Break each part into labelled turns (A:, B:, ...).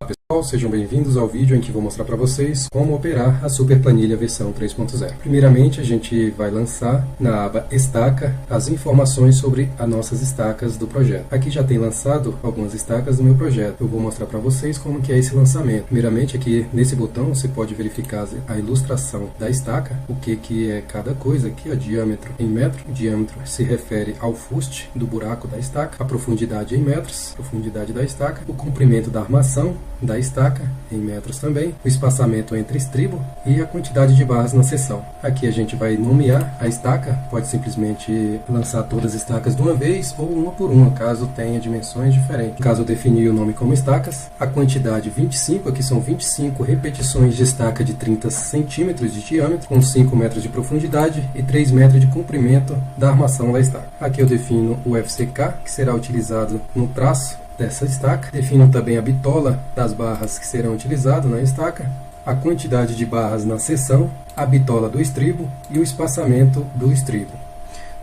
A: Pessoal, sejam bem-vindos ao vídeo em que vou mostrar para vocês como operar a Super Planilha versão 3.0. Primeiramente, a gente vai lançar na aba Estaca as informações sobre as nossas estacas do projeto. Aqui já tem lançado algumas estacas do meu projeto. Eu vou mostrar para vocês como que é esse lançamento. Primeiramente, aqui nesse botão você pode verificar a ilustração da estaca, o que é cada coisa. Aqui, o diâmetro em metro. O diâmetro se refere ao fuste do buraco da estaca, a profundidade em metros, profundidade da estaca, o comprimento da armação da estaca em metros também, o espaçamento entre estribo e a quantidade de barras na seção. Aqui a gente vai nomear a estaca, pode simplesmente lançar todas as estacas de uma vez ou uma por uma, caso tenha dimensões diferentes. Caso eu definir o nome como estacas, a quantidade 25, aqui são 25 repetições de estaca de 30 centímetros de diâmetro, com 5 metros de profundidade e 3 metros de comprimento da armação da estaca. Aqui eu defino o FCK, que será utilizado no traço dessa estaca. Defino também a bitola das barras que serão utilizadas na estaca, a quantidade de barras na seção, a bitola do estribo e o espaçamento do estribo.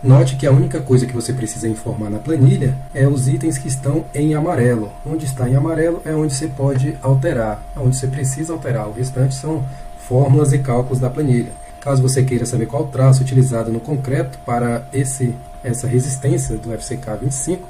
A: Note que a única coisa que você precisa informar na planilha é os itens que estão em amarelo. Onde está em amarelo é onde você pode alterar, onde você precisa alterar. O restante são fórmulas e cálculos da planilha. Caso você queira saber qual traço utilizado no concreto para essa resistência do FCK 25,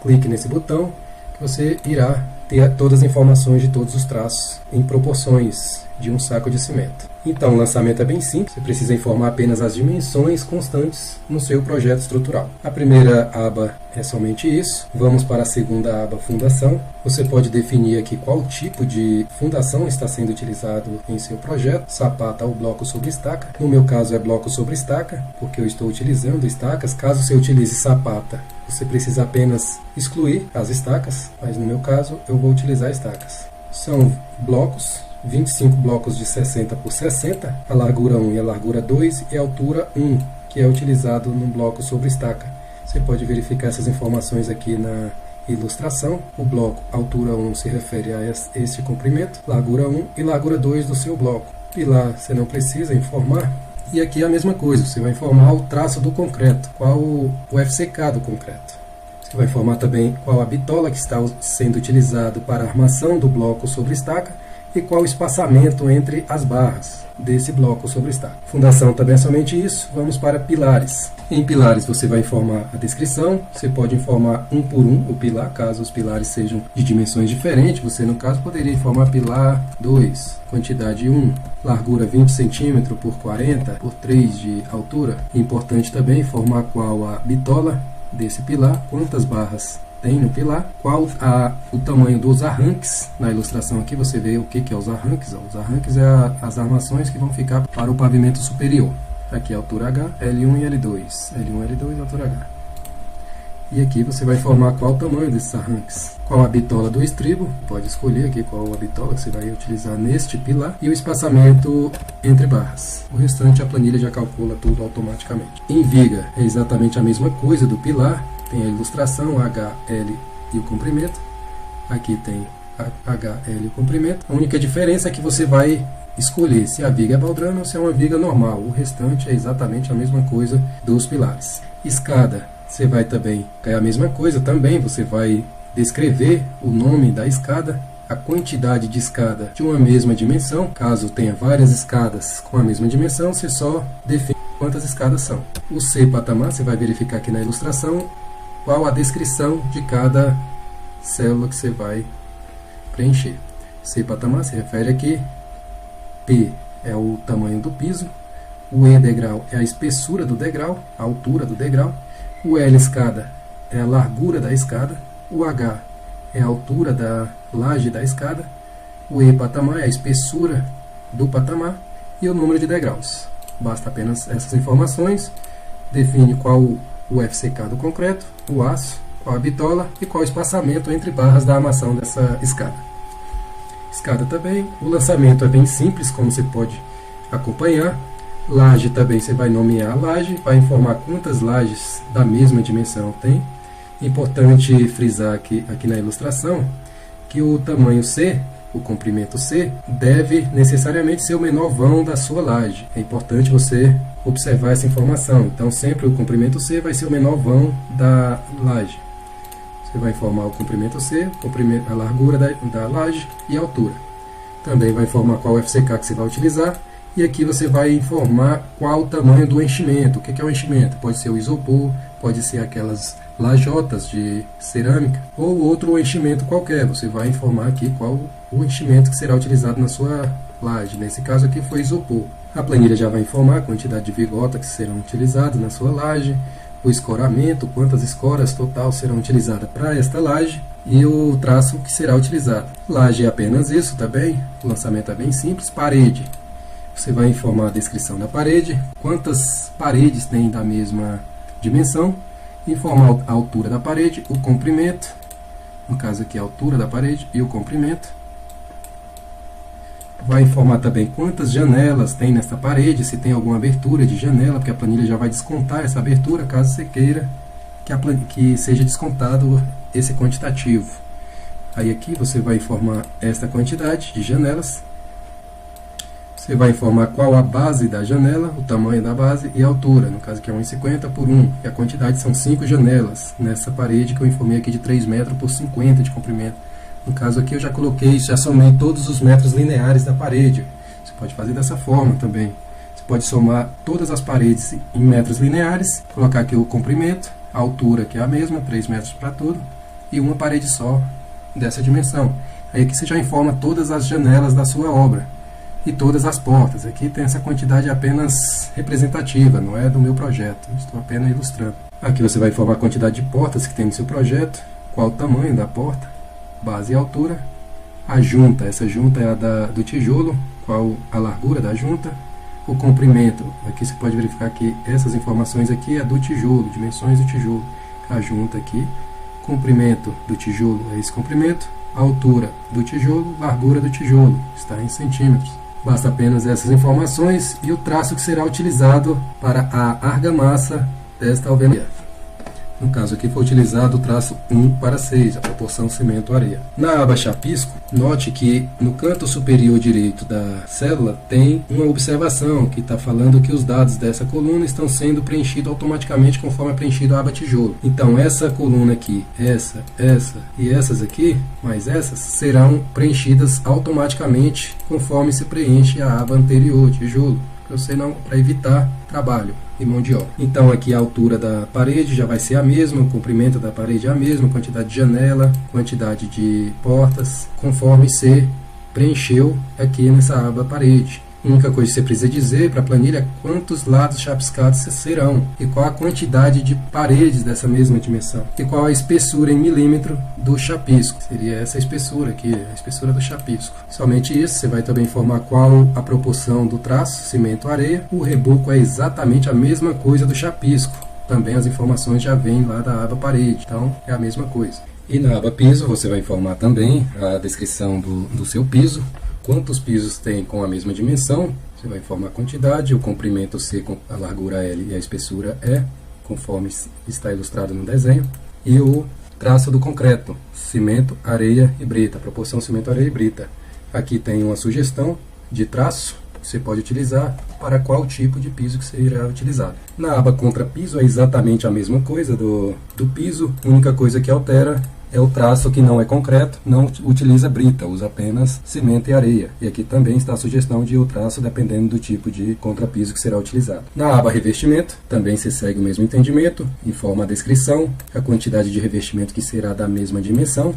A: clique nesse botão, você irá ter todas as informações de todos os traços em proporções de um saco de cimento. Então, o lançamento é bem simples, você precisa informar apenas as dimensões constantes no seu projeto estrutural. A primeira aba é somente isso. Vamos para a segunda aba, Fundação. Você pode definir aqui qual tipo de fundação está sendo utilizado em seu projeto, sapata ou bloco sobre estaca. No meu caso é bloco sobre estaca, porque eu estou utilizando estacas. Caso você utilize sapata, você precisa apenas excluir as estacas, mas no meu caso eu vou utilizar estacas. São blocos, 25 blocos de 60 por 60, a largura 1 e a largura 2 e a altura 1, que é utilizado no bloco sobre estaca. Você pode verificar essas informações aqui na ilustração. O bloco altura 1 se refere a este comprimento, largura 1 e largura 2 do seu bloco. Pilar você não precisa informar. E aqui é a mesma coisa, você vai informar o traço do concreto, qual o FCK do concreto. Você vai informar também qual a bitola que está sendo utilizado para a armação do bloco sobre estaca e qual o espaçamento entre as barras desse bloco sobre estaca. Fundação também é somente isso. Vamos para pilares. Em pilares você vai informar a descrição, você pode informar um por um o pilar, caso os pilares sejam de dimensões diferentes. Você no caso poderia informar pilar 2, quantidade 1, largura 20 cm por 40 por 3 de altura. Importante também informar qual a bitola desse pilar, quantas barras tem no pilar, qual o tamanho dos arranques. Na ilustração aqui você vê o que é os arranques. Os arranques é as armações que vão ficar para o pavimento superior. Aqui é a altura H, L1 e L2. L1 L2, altura H. E aqui você vai informar qual o tamanho desses arranques. Qual a bitola do estribo, pode escolher aqui qual a bitola que você vai utilizar neste pilar. E o espaçamento entre barras. O restante a planilha já calcula tudo automaticamente. Em viga é exatamente a mesma coisa do pilar. Tem a ilustração, H, L e o comprimento. Aqui tem H, L e o comprimento. A única diferença é que você vai escolher se a viga é baldrana ou se é uma viga normal. O restante é exatamente a mesma coisa dos pilares. Escada, você vai também, é a mesma coisa também. Você vai descrever o nome da escada, a quantidade de escada de uma mesma dimensão. Caso tenha várias escadas com a mesma dimensão, você só define quantas escadas são. O C patamar, você vai verificar aqui na ilustração qual a descrição de cada célula que você vai preencher. C patamar se refere aqui, P é o tamanho do piso, o E degrau é a espessura do degrau, a altura do degrau, o L escada é a largura da escada, o H é a altura da laje da escada, o E patamar é a espessura do patamar e o número de degraus. Basta apenas essas informações. Define qual o FCK do concreto, o aço, qual a bitola e qual o espaçamento entre barras da armação dessa escada. Escada também, o lançamento é bem simples, como você pode acompanhar. Laje também, você vai nomear a laje, vai informar quantas lajes da mesma dimensão tem. Importante frisar aqui na ilustração que o tamanho C, o comprimento C, deve necessariamente ser o menor vão da sua laje. É importante você observar essa informação. Então sempre o comprimento C vai ser o menor vão da laje. Você vai informar o comprimento C, a largura da laje e a altura. Também vai informar qual FCK que você vai utilizar. E aqui você vai informar qual o tamanho do enchimento. O que é o enchimento? Pode ser o isopor, pode ser aquelas lajotas de cerâmica ou outro enchimento qualquer. Você vai informar aqui qual o enchimento que será utilizado na sua laje. Nesse caso aqui foi isopor. A planilha já vai informar a quantidade de vigotas que serão utilizadas na sua laje, o escoramento, quantas escoras total serão utilizadas para esta laje e o traço que será utilizado. Laje é apenas isso, tá bem? O lançamento é bem simples. Parede. Você vai informar a descrição da parede, quantas paredes tem da mesma dimensão, informar a altura da parede, o comprimento, no caso aqui a altura da parede e o comprimento. Vai informar também quantas janelas tem nesta parede, se tem alguma abertura de janela, porque a planilha já vai descontar essa abertura, caso você queira que seja descontado esse quantitativo. Aí aqui você vai informar esta quantidade de janelas. Você vai informar qual a base da janela, o tamanho da base e a altura, no caso que é 1,50 por 1, e a quantidade são 5 janelas nessa parede que eu informei aqui de 3 metros por 50 de comprimento. No caso aqui eu já coloquei, já somei todos os metros lineares da parede. Você pode fazer dessa forma também. Você pode somar todas as paredes em metros lineares, colocar aqui o comprimento, a altura que é a mesma, 3 metros para tudo, e uma parede só dessa dimensão. Aí aqui você já informa todas as janelas da sua obra. E todas as portas. Aqui tem essa quantidade apenas representativa, não é do meu projeto, estou apenas ilustrando. Aqui você vai informar a quantidade de portas que tem no seu projeto, qual o tamanho da porta, base e altura, a junta, essa junta é a do tijolo, qual a largura da junta, o comprimento, aqui você pode verificar que essas informações aqui é do tijolo, dimensões do tijolo, a junta aqui, comprimento do tijolo é esse comprimento, a altura do tijolo, largura do tijolo, está em centímetros. Basta apenas essas informações e o traço que será utilizado para a argamassa desta alvenaria. No caso aqui foi utilizado o traço 1:6, a proporção cimento-areia. Na aba chapisco, note que no canto superior direito da célula tem uma observação que está falando que os dados dessa coluna estão sendo preenchidos automaticamente conforme é preenchido a aba tijolo. Então essa coluna aqui, essa e essas aqui, mais essas, serão preenchidas automaticamente conforme se preenche a aba anterior, tijolo, para evitar trabalho e mão de obra. Então aqui a altura da parede já vai ser a mesma, o comprimento da parede é a mesma, quantidade de janela, quantidade de portas, conforme você preencheu aqui nessa aba parede. A única coisa que você precisa dizer para a planilha é quantos lados chapiscados serão e qual a quantidade de paredes dessa mesma dimensão e qual a espessura em milímetro do chapisco. Seria essa espessura aqui, a espessura do chapisco. Somente isso, você vai também informar qual a proporção do traço, cimento-areia. O reboco é exatamente a mesma coisa do chapisco. Também as informações já vêm lá da aba parede, então é a mesma coisa. E na aba piso você vai informar também a descrição do seu piso. Quantos pisos tem com a mesma dimensão, você vai informar a quantidade, o comprimento C com a largura L e a espessura E, conforme está ilustrado no desenho, e o traço do concreto, cimento, areia e brita, proporção cimento, areia e brita. Aqui tem uma sugestão de traço que você pode utilizar para qual tipo de piso que você irá utilizar. Na aba contra piso é exatamente a mesma coisa do piso, a única coisa que altera é o traço que não é concreto, não utiliza brita, usa apenas cimento e areia. E aqui também está a sugestão de o traço dependendo do tipo de contrapiso que será utilizado. Na aba revestimento, também se segue o mesmo entendimento, informa a descrição, a quantidade de revestimento que será da mesma dimensão.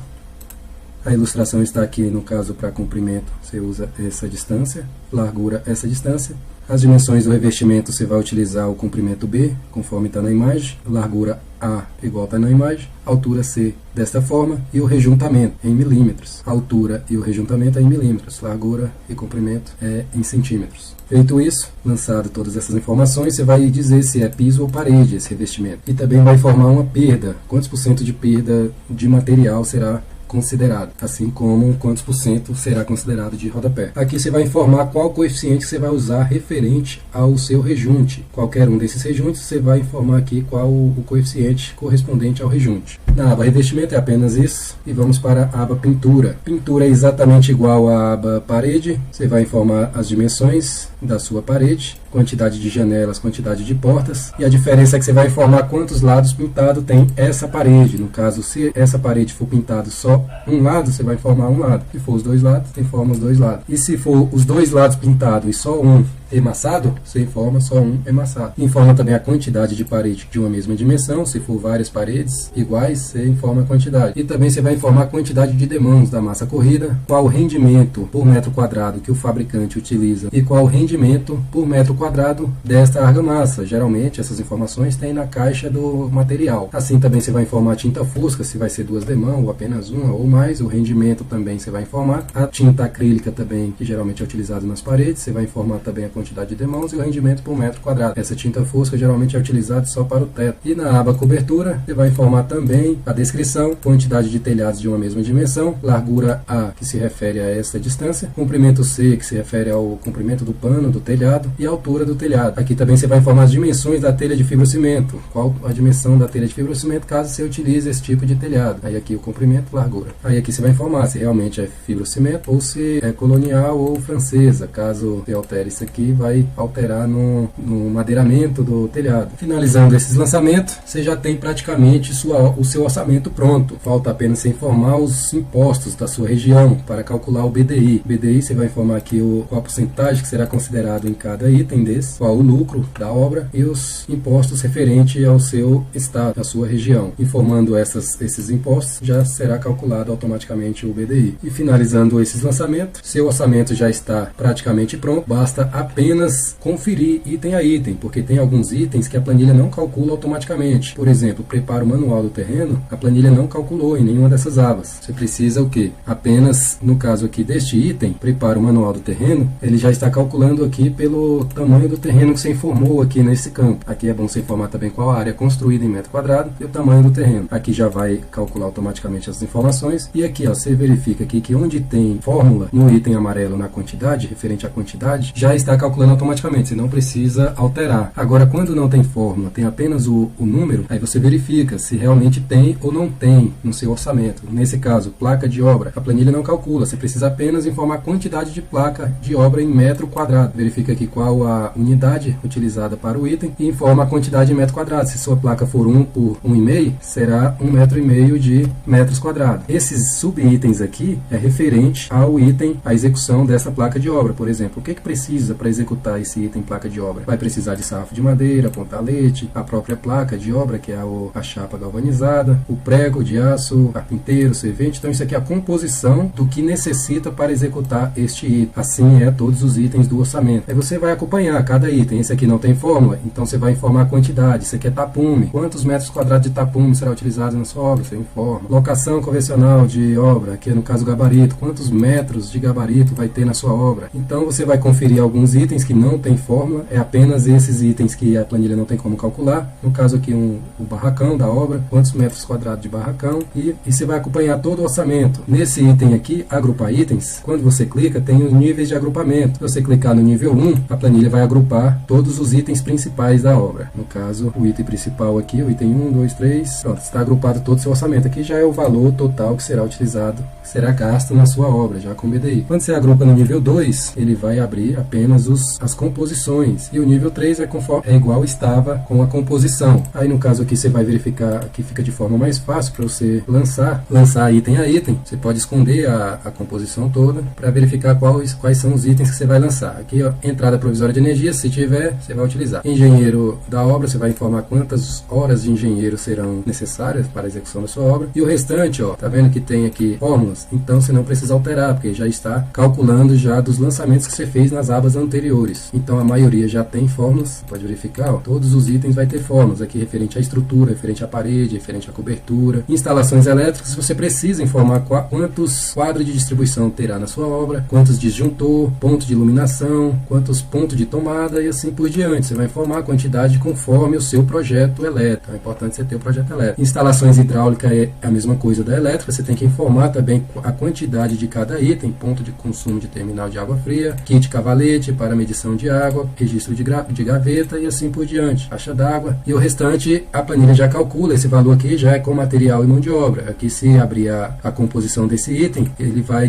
A: A ilustração está aqui, no caso, para comprimento, você usa essa distância, largura, essa distância. As dimensões do revestimento, você vai utilizar o comprimento B, conforme está na imagem, largura A, igual está na imagem, altura C, desta forma, e o rejuntamento, em milímetros. A altura e o rejuntamento é em milímetros, largura e comprimento é em centímetros. Feito isso, lançado todas essas informações, você vai dizer se é piso ou parede esse revestimento. E também vai informar uma perda, quantos por cento de perda de material será considerado, assim como quantos por cento será considerado de rodapé. Aqui você vai informar qual coeficiente que você vai usar referente ao seu rejunte. Qualquer um desses rejuntes, você vai informar aqui qual o coeficiente correspondente ao rejunte. Na aba revestimento é apenas isso, e vamos para a aba pintura. Pintura é exatamente igual à aba parede, você vai informar as dimensões da sua parede, quantidade de janelas, quantidade de portas, e a diferença é que você vai informar quantos lados pintado tem essa parede. No caso, se essa parede for pintado só um lado, você vai informar um lado. Se for os dois lados, você informa os dois lados. E se for os dois lados pintados e só um emassado, você informa só um emassado. Informa também a quantidade de parede de uma mesma dimensão. Se for várias paredes iguais, você informa a quantidade. E também você vai informar a quantidade de demãos da massa corrida, qual o rendimento por metro quadrado que o fabricante utiliza e qual o rendimento por metro quadrado desta argamassa. Geralmente essas informações tem na caixa do material. Assim também você vai informar a tinta fosca, se vai ser 2 demãos ou apenas uma ou mais. O rendimento também você vai informar. A tinta acrílica também, que geralmente é utilizada nas paredes, você vai informar também a quantidade de demãos e o rendimento por metro quadrado. Essa tinta fosca geralmente é utilizada só para o teto. E na aba cobertura, você vai informar também a descrição, quantidade de telhados de uma mesma dimensão, largura A, que se refere a essa distância, comprimento C, que se refere ao comprimento do pano do telhado, e a altura do telhado. Aqui também você vai informar as dimensões da telha de fibrocimento, qual a dimensão da telha de fibrocimento caso você utilize esse tipo de telhado. Aí aqui o comprimento, largura. Aí aqui você vai informar se realmente é fibrocimento ou se é colonial ou francesa. Caso você altere isso aqui, vai alterar no madeiramento do telhado. Finalizando esses lançamentos, você já tem praticamente o seu orçamento pronto. Falta apenas você informar os impostos da sua região para calcular o BDI. BDI você vai informar aqui qual a porcentagem que será considerado em cada item desse, qual o lucro da obra e os impostos referentes ao seu estado, à sua região. Informando esses impostos, já será calculado automaticamente o BDI. E finalizando esses lançamentos, seu orçamento já está praticamente pronto, basta apenas conferir item a item, porque tem alguns itens que a planilha não calcula automaticamente. Por exemplo, preparo manual do terreno, a planilha não calculou em nenhuma dessas abas. Você precisa o quê? Apenas, no caso aqui deste item, preparo manual do terreno, ele já está calculando aqui pelo tamanho do terreno que você informou aqui nesse campo. Aqui é bom você informar também qual a área construída em metro quadrado e o tamanho do terreno. Aqui já vai calcular automaticamente as informações. E aqui, ó, você verifica aqui que onde tem fórmula, no item amarelo na quantidade, referente à quantidade, já está calculando automaticamente, você não precisa alterar. Agora, quando não tem fórmula, tem apenas o número, aí você verifica se realmente tem ou não tem no seu orçamento. Nesse caso, placa de obra, a planilha não calcula, você precisa apenas informar a quantidade de placa de obra em metro quadrado. Verifica aqui qual a unidade utilizada para o item e informa a quantidade em metro quadrado. Se sua placa for 1 por 1,5, será 1,5 m de metros quadrados. Esses subitens aqui é referente ao item, a execução dessa placa de obra. Por exemplo, o que precisa para executar esse item placa de obra? Vai precisar de sarrafo de madeira, pontalete, a própria placa de obra, que é a chapa galvanizada, o prego de aço, carpinteiro, servente. Então isso aqui é a composição do que necessita para executar este item. Assim é todos os itens do orçamento. Aí você vai acompanhar cada item. Esse aqui não tem fórmula, então você vai informar a quantidade. Isso aqui é tapume. Quantos metros quadrados de tapume será utilizado na sua obra? Você informa. Locação convencional de obra, que é no caso gabarito. Quantos metros de gabarito vai ter na sua obra? Então você vai conferir alguns itens que não tem fórmula, é apenas esses itens que a planilha não tem como calcular. No caso aqui o barracão da obra, quantos metros quadrados de barracão, e você vai acompanhar todo o orçamento. Nesse item aqui, agrupar itens, quando você clica tem os níveis de agrupamento. Se você clicar no nível 1, a planilha vai agrupar todos os itens principais da obra. No caso, o item principal aqui, o item 1, 2, 3, pronto, está agrupado todo o seu orçamento. Aqui já é o valor total que será utilizado, que será gasto na sua obra, já com BDI. Quando você agrupa no nível 2, ele vai abrir apenas as composições. E o nível 3 é igual estava com a composição. Aí no caso aqui você vai verificar que fica de forma mais fácil para você lançar item a item. Você pode esconder a composição toda para verificar quais são os itens que você vai lançar. Aqui, ó, entrada provisória de energia, se tiver, você vai utilizar. Engenheiro da obra, você vai informar quantas horas de engenheiro serão necessárias para a execução da sua obra. E o restante, ó, tá vendo que tem aqui fórmulas? Então você não precisa alterar, porque já está calculando já dos lançamentos que você fez nas abas anteriores. anteriores. Então a maioria já tem fórmulas, pode verificar, ó, todos os itens vai ter fórmulas aqui referente à estrutura, referente à parede, referente à cobertura. Instalações elétricas, você precisa informar quantos quadros de distribuição terá na sua obra, quantos disjuntor, pontos de iluminação, quantos pontos de tomada e assim por diante. Você vai informar a quantidade conforme o seu projeto elétrico. É importante você ter o projeto elétrico. Instalações hidráulicas é a mesma coisa da elétrica, você tem que informar também a quantidade de cada item, ponto de consumo de terminal de água fria, kit cavalete para medição de água, registro de gaveta e assim por diante, caixa d'água. E o restante, a planilha já calcula, esse valor aqui já é com material e mão de obra. Aqui, se abrir a composição desse item,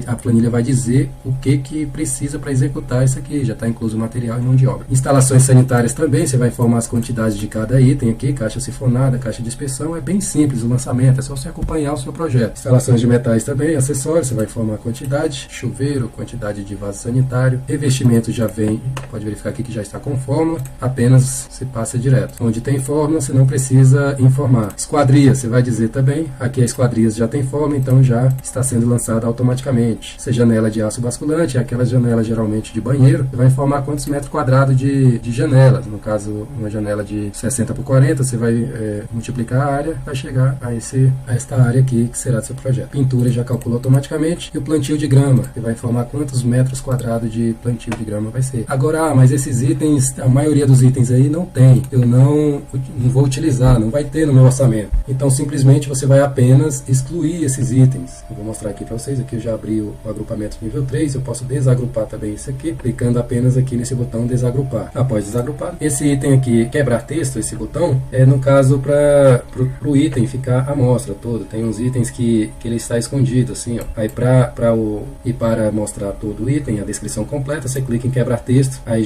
A: a planilha vai dizer o que precisa para executar isso aqui, já está incluso o material e mão de obra. Instalações sanitárias também, você vai informar as quantidades de cada item aqui, caixa sifonada, caixa de inspeção, é bem simples o lançamento, é só você acompanhar o seu projeto. Instalações de metais também, acessórios, você vai informar a quantidade, chuveiro, quantidade de vaso sanitário, revestimento já vem, pode verificar aqui que já está com fórmula, apenas se passa direto. Onde tem fórmula, você não precisa informar. Esquadrias, você vai dizer também, aqui a esquadrias já tem fórmula, então já está sendo lançada automaticamente. Se janela de aço basculante, é aquela janela geralmente de banheiro, você vai informar quantos metros quadrados de janelas. No caso, uma janela de 60 por 40, você vai multiplicar a área, vai chegar a esta área aqui que será do seu projeto. Pintura já calcula automaticamente. E o plantio de grama, você vai informar quantos metros quadrados de plantio de grama vai ser. Agora, mas esses itens, a maioria dos itens aí não tem. Eu não vou utilizar, não vai ter no meu orçamento. Então, simplesmente você vai apenas excluir esses itens. Eu vou mostrar aqui para vocês. Aqui eu já abri o agrupamento nível 3. Eu posso desagrupar também isso aqui, clicando apenas aqui nesse botão desagrupar. Após desagrupar, esse item aqui, quebrar texto, esse botão, é no caso para o item ficar à mostra todo. Tem uns itens que ele está escondido, assim, ó. Aí para mostrar todo o item, a descrição completa, você clica em quebrar texto, aí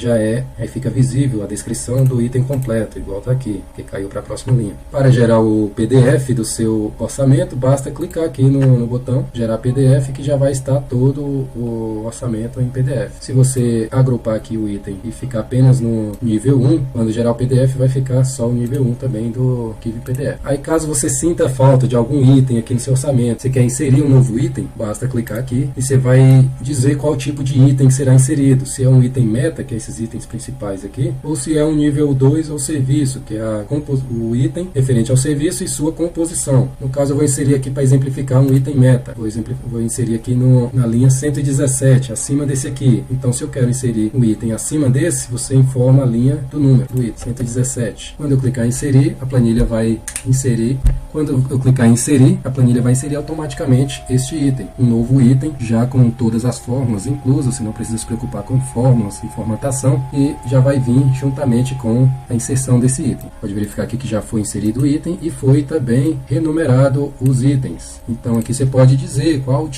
A: fica visível a descrição do item completo, igual tá aqui, que caiu para a próxima linha. Para gerar o PDF do seu orçamento, basta clicar aqui no botão gerar PDF, que já vai estar todo o orçamento em PDF. Se você agrupar aqui o item e ficar apenas no nível 1, quando gerar o PDF vai ficar só o nível 1 também do arquivo PDF. Aí caso você sinta falta de algum item aqui no seu orçamento, você quer inserir um novo item, basta clicar aqui e você vai dizer qual tipo de item será inserido, se é um item meta, que é esses itens principais aqui, ou se é um nível 2 ou serviço, que é o item referente ao serviço e sua composição. No caso eu vou inserir aqui para exemplificar um item meta, vou inserir aqui na linha 117, acima desse aqui. Então se eu quero inserir um item acima desse, você informa a linha do número do item, 117. Quando eu clicar em inserir, a planilha vai inserir. Quando eu clicar em inserir, a planilha vai inserir automaticamente este item, um novo item, já com todas as fórmulas inclusas, você não precisa se preocupar com fórmulas e formatação, e já vai vir juntamente com a inserção desse item. Pode verificar aqui que já foi inserido o item e foi também renumerado os itens. Então aqui você pode dizer qual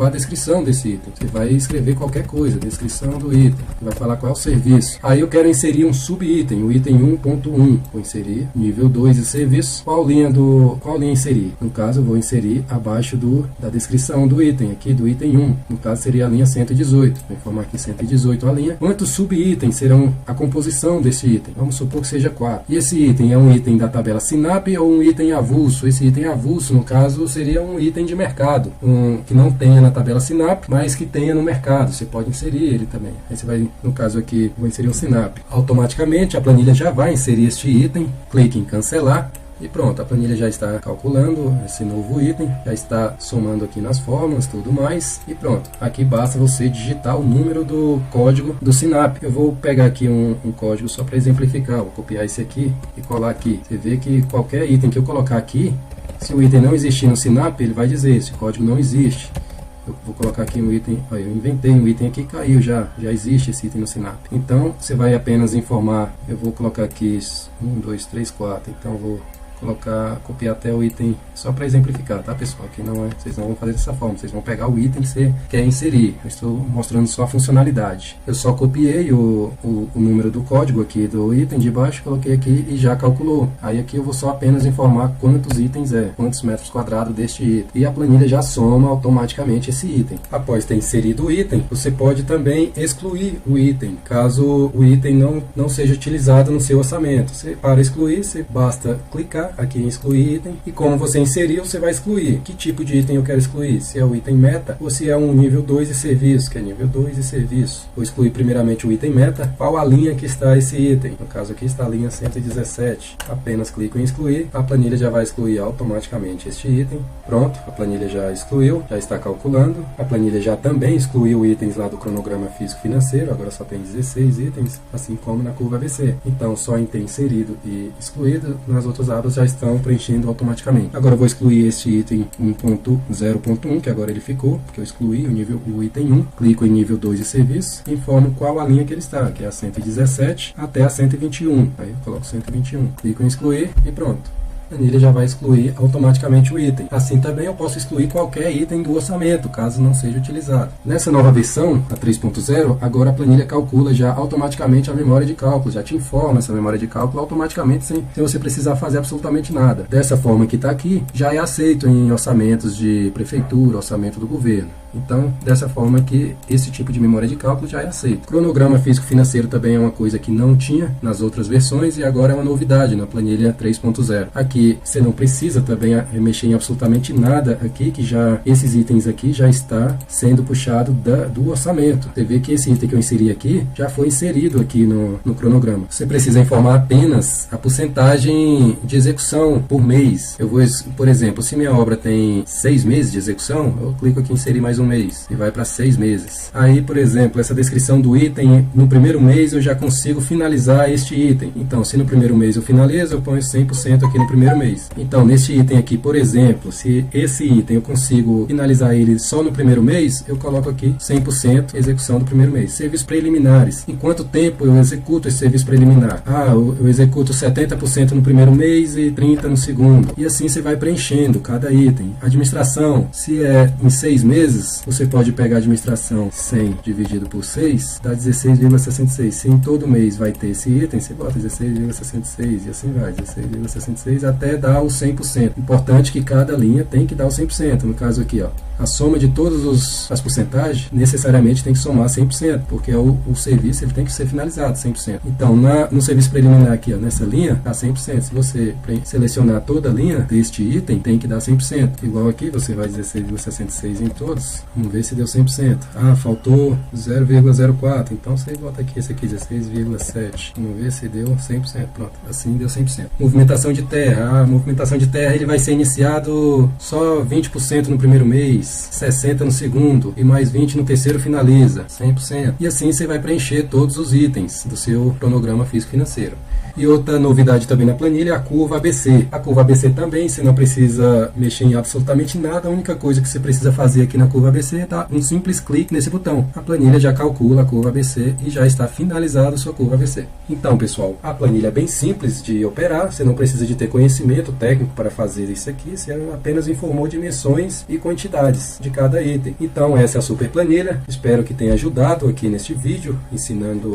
A: a descrição desse item. Você vai escrever qualquer coisa, descrição do item, vai falar qual é o serviço. Aí eu quero inserir um sub-item, o item 1.1, vou inserir nível 2 de serviço. Qual linha inserir? No caso, eu vou inserir abaixo da descrição do item, aqui do item 1. No caso, seria a linha 118. Vou informar aqui 118 a linha. Quantos sub-itens serão a composição desse item? Vamos supor que seja 4. E esse item é um item da tabela SINAP ou um item avulso? Esse item avulso, no caso, seria um item de mercado, que não tenha na tabela SINAP, mas que tenha no mercado. Você pode inserir ele também. Aí você vai, no caso aqui, vou inserir um SINAP. Automaticamente, a planilha já vai inserir este item. Clique em cancelar. E pronto, a planilha já está calculando esse novo item, já está somando aqui nas fórmulas, tudo mais, e pronto. Aqui basta você digitar o número do código do SINAP. Eu vou pegar aqui um código só para exemplificar, vou copiar esse aqui e colar aqui. Você vê que qualquer item que eu colocar aqui, se o item não existir no SINAP, ele vai dizer, esse código não existe. Eu vou colocar aqui um item, olha, eu inventei um item aqui, caiu já existe esse item no SINAP. Então, você vai apenas informar, eu vou colocar aqui 1, 2, 3, 4, então eu vou copiar até o item, só para exemplificar, tá pessoal? Aqui não é, vocês não vão fazer dessa forma, vocês vão pegar o item que você quer inserir. Eu estou mostrando só a funcionalidade. Eu só copiei o número do código aqui do item de baixo, coloquei aqui e já calculou. Aí aqui eu vou só apenas informar quantos itens quantos metros quadrados deste item. E a planilha já soma automaticamente esse item. Após ter inserido o item, você pode também excluir o item, caso o item não seja utilizado no seu orçamento. Para excluir, você basta clicar aqui em excluir item, e como você inseriu, você vai excluir. Que tipo de item eu quero excluir? Se é o item meta ou se é um nível 2 de serviço, que é nível 2 de serviço. Vou excluir primeiramente o item meta. Qual a linha que está esse item? No caso aqui está a linha 117. Apenas clico em excluir, a planilha já vai excluir automaticamente este item. Pronto, a planilha já excluiu, já está calculando. A planilha já também excluiu itens lá do cronograma físico-financeiro, agora só tem 16 itens, assim como na curva ABC. Então, só em ter inserido e excluído, nas outras abas já estão preenchendo automaticamente. Agora eu vou excluir este item 1.0.1, que agora ele ficou, porque eu excluí o item 1. Clico em nível 2 de serviço e informo qual a linha que ele está, que é a 117 até a 121. Aí eu coloco 121. Clico em excluir e pronto. A planilha já vai excluir automaticamente o item. Assim também eu posso excluir qualquer item do orçamento, caso não seja utilizado. Nessa nova versão, a 3.0, agora a planilha calcula já automaticamente a memória de cálculo, já te informa essa memória de cálculo automaticamente sem você precisar fazer absolutamente nada. Dessa forma que está aqui, já é aceito em orçamentos de prefeitura, orçamento do governo. Então, dessa forma que esse tipo de memória de cálculo já é aceito. Cronograma físico-financeiro também é uma coisa que não tinha nas outras versões e agora é uma novidade na planilha 3.0. Aqui você não precisa também mexer em absolutamente nada aqui, que já esses itens aqui já está sendo puxado do orçamento. Você vê que esse item que eu inseri aqui já foi inserido aqui no cronograma. Você precisa informar apenas a porcentagem de execução por mês. Eu vou, por exemplo, se minha obra tem 6 meses de execução, eu clico aqui em inserir mais um mês e vai para 6 meses. Aí, por exemplo, essa descrição do item, no primeiro mês eu já consigo finalizar este item. Então, se no primeiro mês eu finalizo, eu ponho 100% aqui no primeiro mês. Então, neste item aqui, por exemplo, se esse item eu consigo finalizar ele só no primeiro mês, eu coloco aqui 100% execução do primeiro mês. Serviços preliminares. Em quanto tempo eu executo esse serviço preliminar? Eu executo 70% no primeiro mês e 30% no segundo. E assim você vai preenchendo cada item. Administração, se é em 6 meses, você pode pegar a administração 100 dividido por 6, dá 16,66. Se em todo mês vai ter esse item, você bota 16,66 e assim vai, 16,66 até dar o 100%. Importante que cada linha tem que dar o 100%. No caso aqui, ó, a soma de todas as porcentagens necessariamente tem que somar 100%, porque o serviço ele tem que ser finalizado 100%. Então, no serviço preliminar aqui, ó, nessa linha, dá 100%. Se você selecionar toda a linha deste item, tem que dar 100%. Igual aqui, você vai 16,66 em todos. Vamos ver se deu 100%. Faltou 0,04. Então, você bota aqui esse aqui, 16,7. Vamos ver se deu 100%. Pronto, assim deu 100%. Movimentação de terra. A movimentação de terra ele vai ser iniciado só 20% no primeiro mês, 60% no segundo e mais 20% no terceiro finaliza, 100%. E assim você vai preencher todos os itens do seu cronograma físico-financeiro. E outra novidade também na planilha é a curva ABC. A curva ABC também, você não precisa mexer em absolutamente nada. A única coisa que você precisa fazer aqui na curva ABC é dar um simples clique nesse botão. A planilha já calcula a curva ABC e já está finalizada a sua curva ABC. Então, pessoal, a planilha é bem simples de operar. Você não precisa de ter conhecimento técnico para fazer isso aqui. Você apenas informou dimensões e quantidades de cada item. Então, essa é a super planilha. Espero que tenha ajudado aqui neste vídeo, ensinando